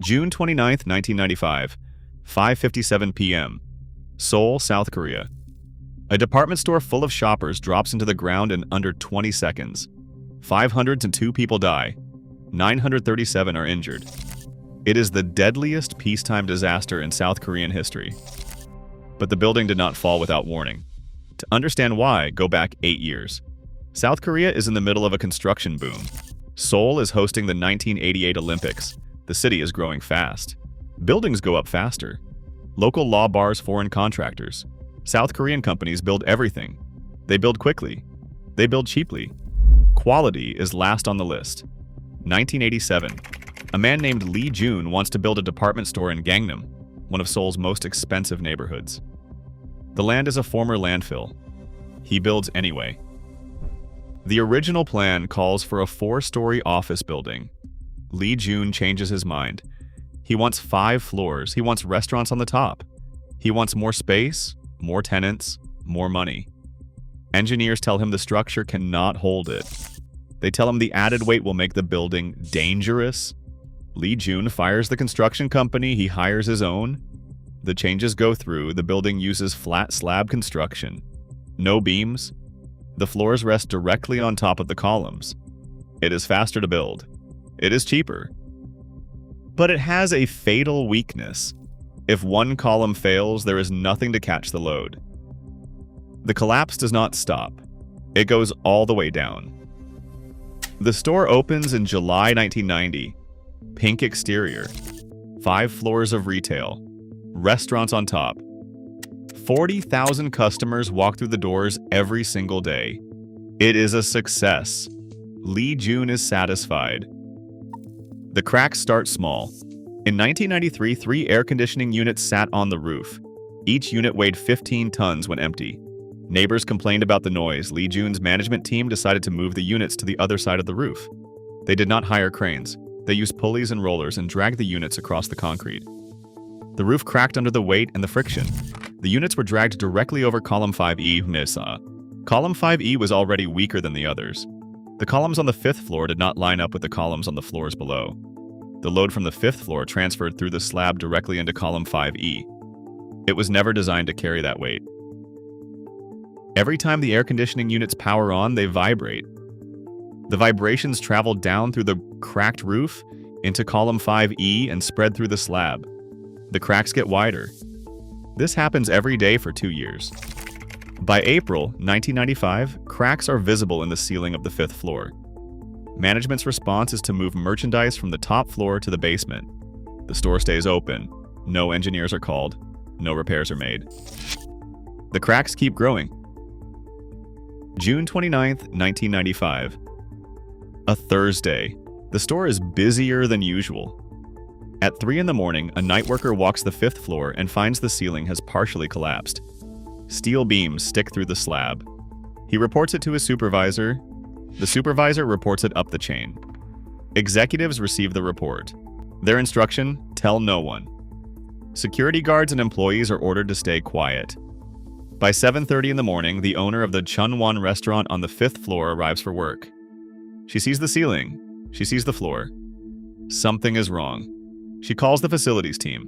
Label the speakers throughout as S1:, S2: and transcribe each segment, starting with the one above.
S1: June 29, 1995, 5:57 p.m. Seoul, South Korea. A department store full of shoppers drops into the ground in under 20 seconds. 502 people die. 937 are injured. It is the deadliest peacetime disaster in South Korean history. But the building did not fall without warning. To understand why, go back 8 years. South Korea is in the middle of a construction boom. Seoul is hosting the 1988 Olympics. The city is growing fast. Buildings go up faster. Local law bars foreign contractors. South Korean companies build everything. They build quickly. They build cheaply. Quality is last on the list. 1987. A man named Lee Jun wants to build a department store in Gangnam, one of Seoul's most expensive neighborhoods. The land is a former landfill. He builds anyway. The original plan calls for a 4-story office building. Lee Jun changes his mind. He wants 5 floors. He wants restaurants on the top. He wants more space, more tenants, more money. Engineers tell him the structure cannot hold it. They tell him the added weight will make the building dangerous. Lee Jun fires the construction company. He hires his own. The changes go through. The building uses flat slab construction. No beams. The floors rest directly on top of the columns. It is faster to build. It is cheaper. But it has a fatal weakness. If one column fails, there is nothing to catch the load. The collapse does not stop. It goes all the way down. The store opens in July 1990. Pink exterior. 5 floors of retail. Restaurants on top. 40,000 customers walk through the doors every single day. It is a success. Lee Jun is satisfied. The cracks start small. In 1993, 3 air conditioning units sat on the roof. Each unit weighed 15 tons when empty. Neighbors complained about the noise. Lee Jun's management team decided to move the units to the other side of the roof. They did not hire cranes. They used pulleys and rollers and dragged the units across the concrete. The roof cracked under the weight and the friction. The units were dragged directly over column 5E Mesa. Column 5E was already weaker than the others. The columns on the 5th floor did not line up with the columns on the floors below. The load from the 5th floor transferred through the slab directly into column 5E. It was never designed to carry that weight. Every time the air conditioning units power on, they vibrate. The vibrations travel down through the cracked roof into column 5E and spread through the slab. The cracks get wider. This happens every day for 2 years. By April 1995, cracks are visible in the ceiling of the 5th floor. Management's response is to move merchandise from the top floor to the basement. The store stays open. No engineers are called. No repairs are made. The cracks keep growing. June 29, 1995. A Thursday. The store is busier than usual. At 3 in the morning, a night worker walks the 5th floor and finds the ceiling has partially collapsed. Steel beams stick through the slab. He reports it to his supervisor. The supervisor reports it up the chain. Executives receive the report. Their instruction: tell no one. Security guards and employees are ordered to stay quiet. By 7:30 in the morning, the owner of the Chunwon restaurant on the 5th floor arrives for work. She sees the ceiling. She sees the floor. Something is wrong. She calls the facilities team.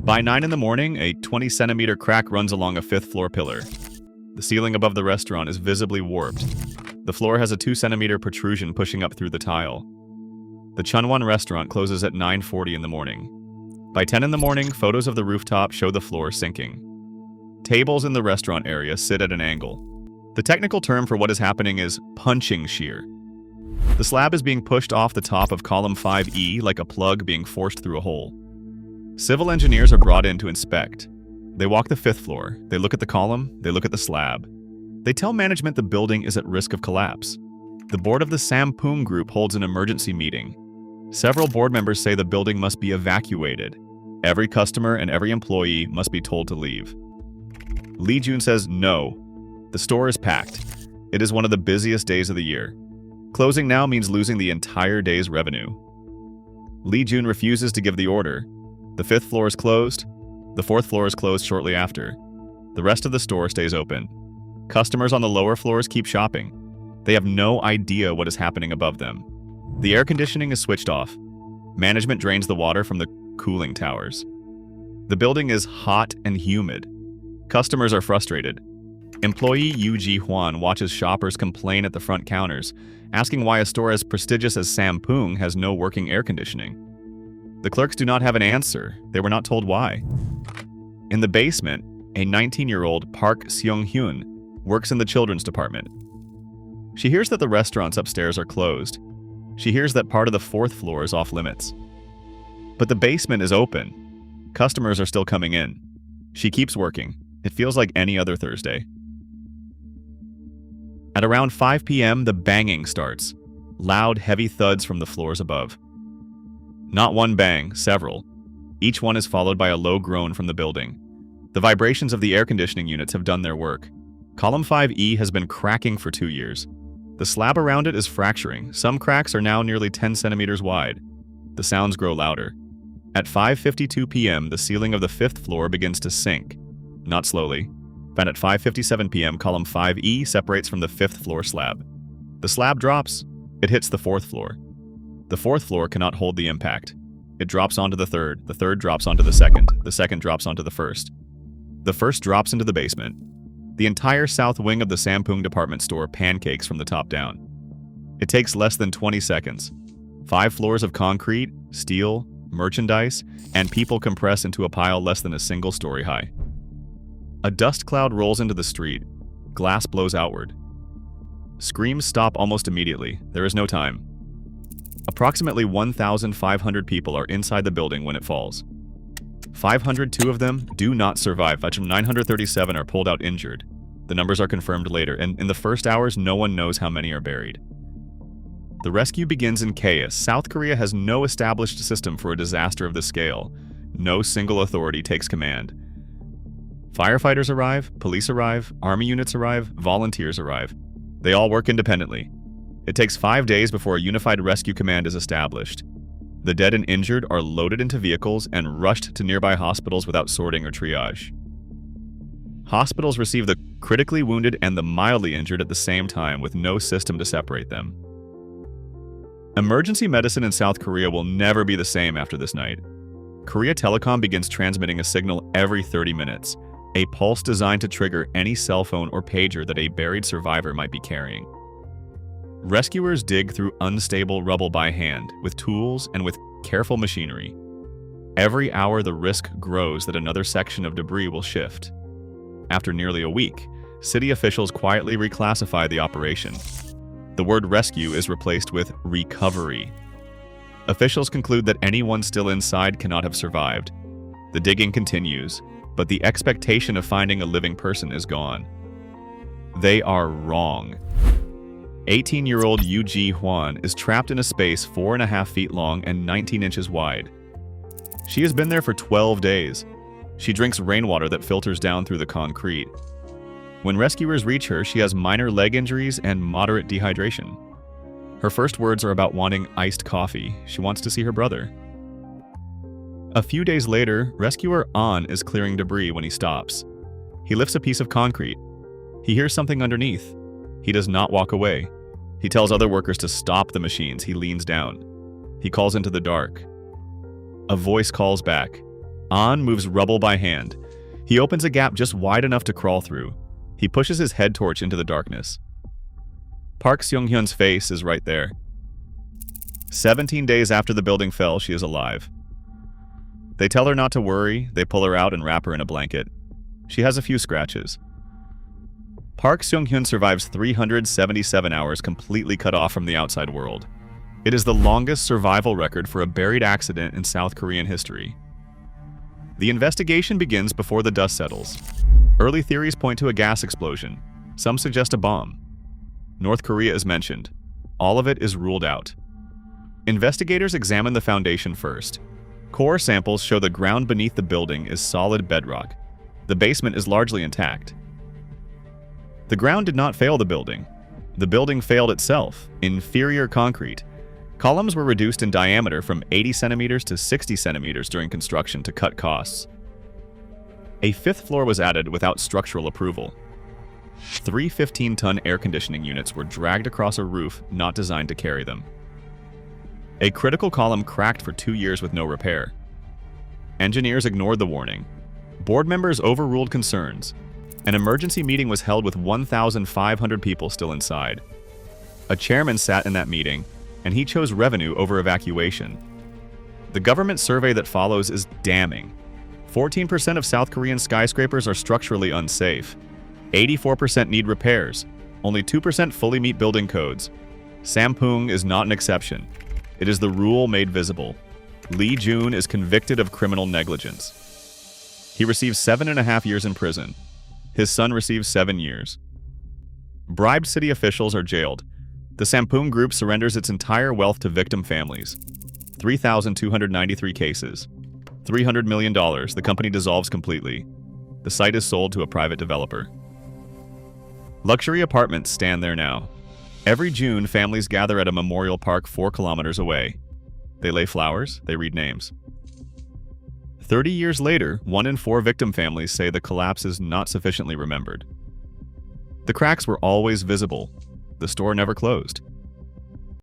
S1: By 9 in the morning, a 20-centimeter crack runs along a 5th floor pillar. The ceiling above the restaurant is visibly warped. The floor has a 2-centimeter protrusion pushing up through the tile. The Chunwon restaurant closes at 9:40 in the morning. By 10 in the morning, photos of the rooftop show the floor sinking. Tables in the restaurant area sit at an angle. The technical term for what is happening is punching shear. The slab is being pushed off the top of column 5E like a plug being forced through a hole. Civil engineers are brought in to inspect. They walk the 5th floor. They look at the column. They look at the slab. They tell management the building is at risk of collapse. The board of the Sampoong Group holds an emergency meeting. Several board members say the building must be evacuated. Every customer and every employee must be told to leave. Lee Jun says no. The store is packed. It is one of the busiest days of the year. Closing now means losing the entire day's revenue. Lee Jun refuses to give the order. The 5th floor is closed. The 4th floor is closed shortly after. The rest of the store stays open. Customers on the lower floors keep shopping. They have no idea what is happening above them. The air conditioning is switched off. Management drains the water from the cooling towers. The building is hot and humid. Customers are frustrated. Employee Yu Ji Hwan watches shoppers complain at the front counters, asking why a store as prestigious as Sampoong has no working air conditioning. The clerks do not have an answer. They were not told why. In the basement, a 19-year-old Park Seong-hyun works in the children's department. She hears that the restaurants upstairs are closed. She hears that part of the 4th floor is off limits. But the basement is open. Customers are still coming in. She keeps working. It feels like any other Thursday. At around 5 p.m., the banging starts. Loud, heavy thuds from the floors above. Not one bang, several. Each one is followed by a low groan from the building. The vibrations of the air conditioning units have done their work. Column 5E has been cracking for 2 years. The slab around it is fracturing. Some cracks are now nearly 10 centimeters wide. The sounds grow louder. At 5:52 p.m., the ceiling of the 5th floor begins to sink. Not slowly. But at 5:57 p.m., column 5E separates from the 5th floor slab. The slab drops. It hits the 4th floor. The 4th floor cannot hold the impact. It drops onto the 3rd drops onto the 2nd drops onto the 1st. The 1st drops into the basement. The entire south wing of the Sampoong Department Store pancakes from the top down. It takes less than 20 seconds. 5 floors of concrete, steel, merchandise, and people compress into a pile less than a single story high. A dust cloud rolls into the street. Glass blows outward. Screams stop almost immediately. There is no time. Approximately 1,500 people are inside the building when it falls. 502 of them do not survive, but 937 are pulled out injured. The numbers are confirmed later, and in the first hours, no one knows how many are buried. The rescue begins in chaos. South Korea has no established system for a disaster of this scale. No single authority takes command. Firefighters arrive, police arrive, army units arrive, volunteers arrive. They all work independently. It takes 5 days before a unified rescue command is established. The dead and injured are loaded into vehicles and rushed to nearby hospitals without sorting or triage. Hospitals receive the critically wounded and the mildly injured at the same time with no system to separate them. Emergency medicine in South Korea will never be the same after this night. Korea Telecom begins transmitting a signal every 30 minutes, a pulse designed to trigger any cell phone or pager that a buried survivor might be carrying. Rescuers dig through unstable rubble by hand, with tools and with careful machinery. Every hour the risk grows that another section of debris will shift. After nearly a week, city officials quietly reclassify the operation. The word rescue is replaced with recovery. Officials conclude that anyone still inside cannot have survived. The digging continues, but the expectation of finding a living person is gone. They are wrong. 18-year-old Yu Ji Hwan is trapped in a space 4.5 feet long and 19 inches wide. She has been there for 12 days. She drinks rainwater that filters down through the concrete. When rescuers reach her, she has minor leg injuries and moderate dehydration. Her first words are about wanting iced coffee. She wants to see her brother. A few days later, rescuer An is clearing debris when he stops. He lifts a piece of concrete. He hears something underneath. He does not walk away. He tells other workers to stop the machines. He leans down. He calls into the dark. A voice calls back. An moves rubble by hand. He opens a gap just wide enough to crawl through. He pushes his head torch into the darkness. Park Seong-hyun's face is right there. 17 days after the building fell, she is alive. They tell her not to worry. They pull her out and wrap her in a blanket. She has a few scratches. Park Seong-hyun survives 377 hours completely cut off from the outside world. It is the longest survival record for a buried accident in South Korean history. The investigation begins before the dust settles. Early theories point to a gas explosion. Some suggest a bomb. North Korea is mentioned. All of it is ruled out. Investigators examine the foundation first. Core samples show the ground beneath the building is solid bedrock. The basement is largely intact. The ground did not fail the building. The building failed itself, inferior concrete. Columns were reduced in diameter from 80 centimeters to 60 centimeters during construction to cut costs. A 5th floor was added without structural approval. 3 15-ton air conditioning units were dragged across a roof not designed to carry them. A critical column cracked for 2 years with no repair. Engineers ignored the warning. Board members overruled concerns. An emergency meeting was held with 1,500 people still inside. A chairman sat in that meeting, and he chose revenue over evacuation. The government survey that follows is damning. 14% of South Korean skyscrapers are structurally unsafe. 84% need repairs. Only 2% fully meet building codes. Sampoong is not an exception. It is the rule made visible. Lee Jun is convicted of criminal negligence. He receives 7.5 years in prison. His son receives 7 years. Bribed city officials are jailed. The Sampoong Group surrenders its entire wealth to victim families. 3,293 cases. $300 million. The company dissolves completely. The site is sold to a private developer. Luxury apartments stand there now. Every June, families gather at a memorial park 4 kilometers away. They lay flowers, they read names. 30 years later, 1 in 4 victim families say the collapse is not sufficiently remembered. The cracks were always visible. The store never closed.